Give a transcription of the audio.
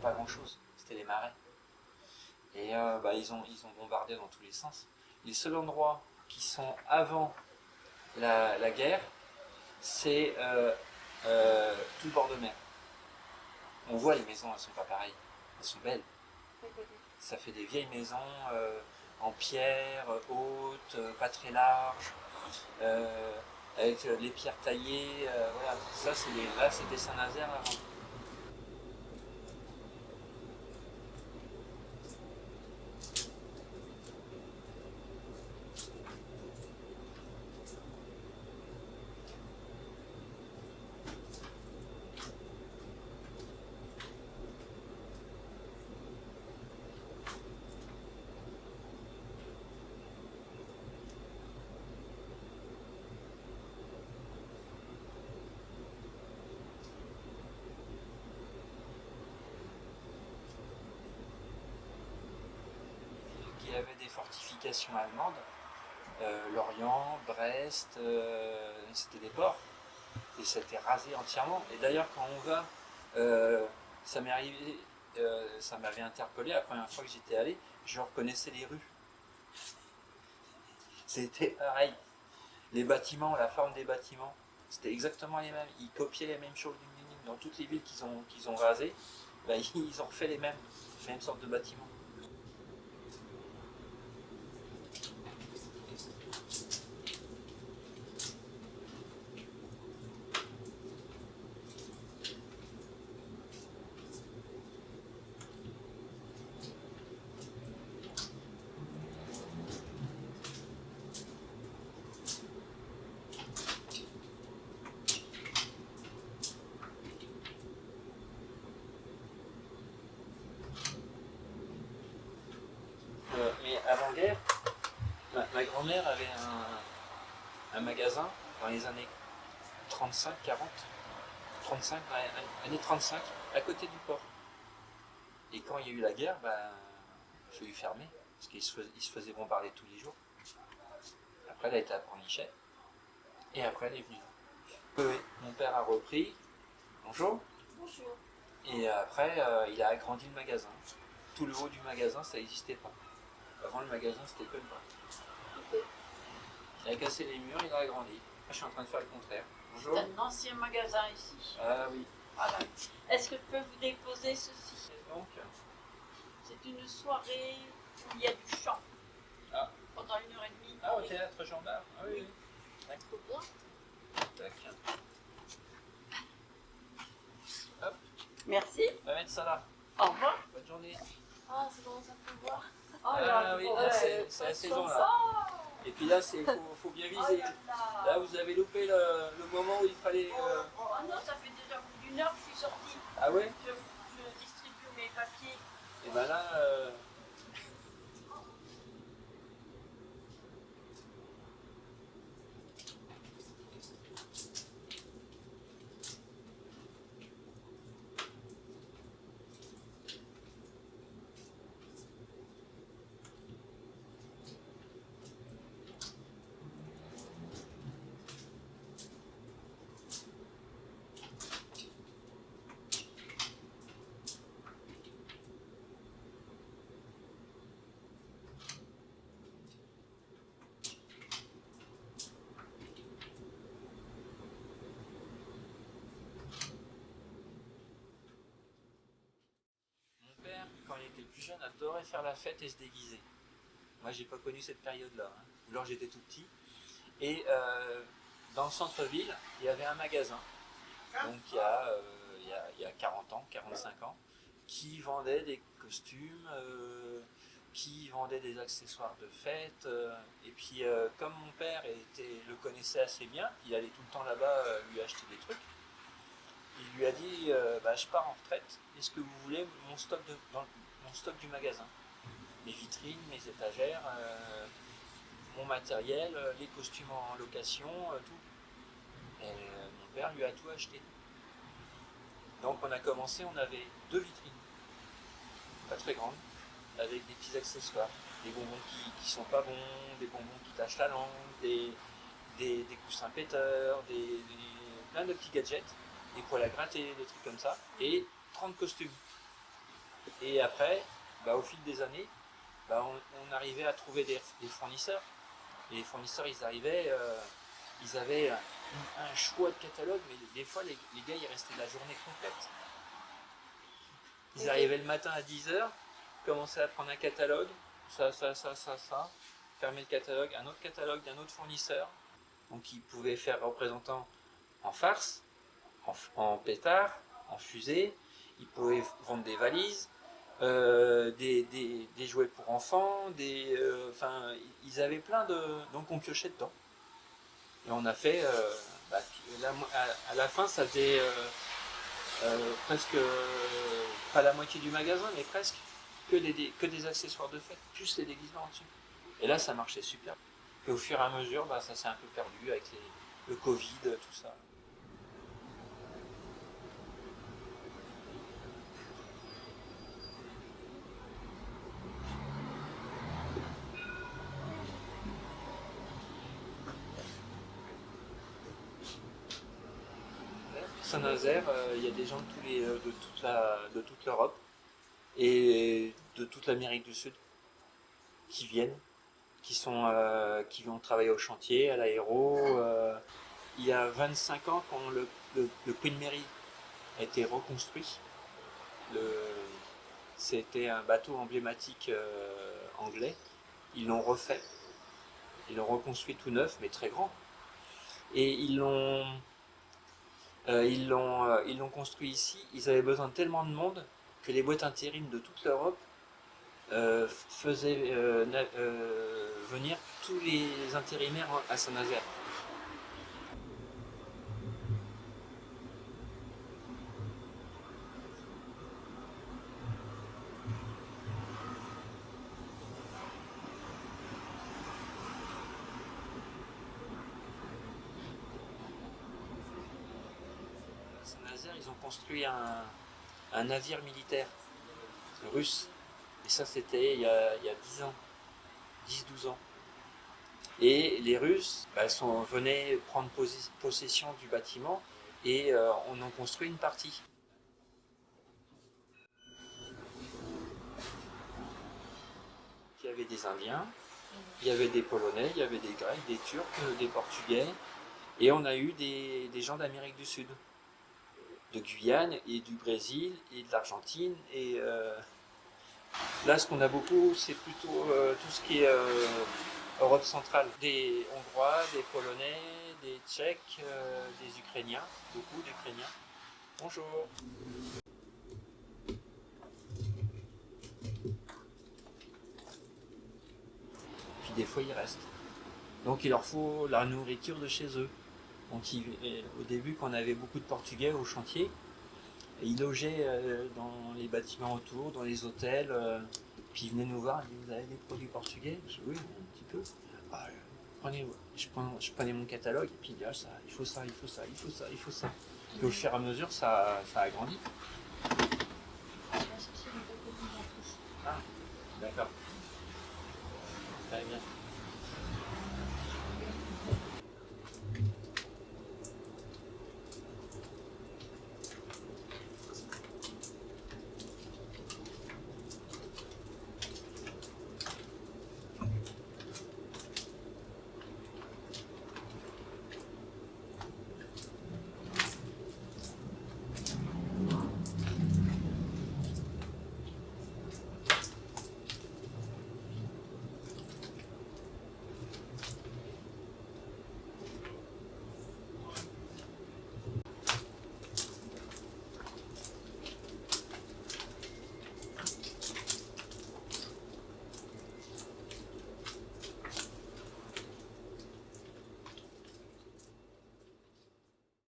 pas grand chose, c'était les marais. Et ils ont bombardé dans tous les sens. Les seuls endroits qui sont avant la guerre, c'est tout le bord de mer. On voit les maisons, elles sont pas pareilles, elles sont belles. Ça fait des vieilles maisons en pierre, hautes, pas très larges, avec les pierres taillées. Voilà. Ça, là, c'était Saint-Nazaire avant. Il y avait des fortifications allemandes, Lorient, Brest, c'était des ports. Et ça a été rasé entièrement. Et d'ailleurs, quand on va, ça m'est arrivé, ça m'avait interpellé la première fois que j'étais allé, je reconnaissais les rues. C'était pareil. Les bâtiments, la forme des bâtiments, c'était exactement les mêmes. Ils copiaient les mêmes choses dans toutes les villes qu'ils ont rasées. Ils ont refait les mêmes sortes de bâtiments. Mais avant-guerre, ma grand-mère avait un magasin dans les années 35, 40, 35, années 35, à côté du port. Et quand il y a eu la guerre, il faut lui fermer, parce qu'il se faisait bombarder tous les jours. Après, elle a été à Pornichet, et après, elle est venue. Oui, mon père a repris. Bonjour. Bonjour. Et après, il a agrandi le magasin. Tout le haut du magasin, ça n'existait pas. Avant, le magasin, c'était que le bas. Okay. Il a cassé les murs, il a agrandi. Moi, je suis en train de faire le contraire. Bonjour. C'est un ancien magasin ici. Ah oui. Voilà. Est-ce que je peux vous déposer ceci? Donc, c'est une soirée où il y a du chant. Ah. Pendant 1h30. Ah, au théâtre Jean d'Arc. Ah oui, oui. D'accord. Tac. Hop. Merci. On va mettre ça là. Au revoir. Bonne journée. Ah, c'est bon, ça peut voir. Ah oui, là, c'est la saison là. Et puis là, faut bien viser. Là, vous avez loupé le moment où il fallait. Ah non, ça fait déjà plus d'1 heure que je suis sortie. Ah ouais. Je distribue mes papiers. Et ben là. Mon père, quand il était plus jeune, adorait faire la fête et se déguiser. Moi, j'ai pas connu cette période-là. Hein. Alors, j'étais tout petit. Et dans le centre-ville, il y avait un magasin. Donc, il y a 40 ans, 45 ans, qui vendait des costumes, qui vendait des accessoires de fête. Et puis, comme mon père le connaissait assez bien, il allait tout le temps là-bas lui acheter des trucs. Il lui a dit je pars en retraite, est-ce que vous voulez mon stock, mon stock du magasin? Mes vitrines, mes étagères, mon matériel, les costumes en location, tout. Et mon père lui a tout acheté. Donc on a commencé, on avait 2 vitrines, pas très grandes, avec des petits accessoires, des bonbons qui sont pas bons, des bonbons qui tachent la langue, des coussins péteurs, plein de petits gadgets, des poils à gratter, des trucs comme ça, et 30 costumes. Et après, au fil des années, on arrivait à trouver des fournisseurs. Et les fournisseurs, ils avaient un choix de catalogue, mais des fois, les gars, ils restaient la journée complète. Ils arrivaient le matin à 10h, commençaient à prendre un catalogue, ça, fermer le catalogue, un autre catalogue d'un autre fournisseur. Donc ils pouvaient faire représentant en farce, en pétard, en fusée. Ils pouvaient vendre des valises, des jouets pour enfants, ils avaient plein de... Donc on piochait dedans. Et on a fait... à la fin, ça faisait presque... pas la moitié du magasin, mais presque que des accessoires de fête, plus les déguisements dessus. Et là, ça marchait super. Et au fur et à mesure, ça s'est un peu perdu avec le Covid, tout ça. Saint-Nazaire, il y a des gens de toute l'Europe et de toute l'Amérique du Sud qui viennent, qui vont travailler au chantier, à l'aéro. Il y a 25 ans, quand le Queen Mary a été reconstruit, c'était un bateau emblématique anglais. Ils l'ont refait, ils l'ont reconstruit tout neuf, mais très grand. Et ils l'ont construit ici. Ils avaient besoin de tellement de monde que les boîtes intérim de toute l'Europe faisaient venir tous les intérimaires à Saint-Nazaire. Saint-Nazaire, ils ont construit un navire militaire russe. Et ça, c'était il y a 10 ans, 10-12 ans. Et les Russes venaient prendre possession du bâtiment et on en construit une partie. Il y avait des Indiens, il y avait des Polonais, il y avait des Grecs, des Turcs, des Portugais. Et on a eu des gens d'Amérique du Sud, de Guyane et du Brésil et de l'Argentine. Et là, ce qu'on a beaucoup, c'est plutôt tout ce qui est Europe centrale. Des Hongrois, des Polonais, des Tchèques, des Ukrainiens, beaucoup d'Ukrainiens. Bonjour. Puis des fois, ils restent. Donc il leur faut la nourriture de chez eux. Donc au début, quand on avait beaucoup de Portugais au chantier, ils logeaient dans les bâtiments autour, dans les hôtels. Puis ils venaient nous voir, ils disaient, vous avez des produits portugais? Je dis oui, un petit peu. Je prenais mon catalogue et puis il dit, ça, il faut ça, il faut ça, il faut ça, il faut ça. Et au fur et à mesure, ça a grandi. Ah, d'accord. Très bien.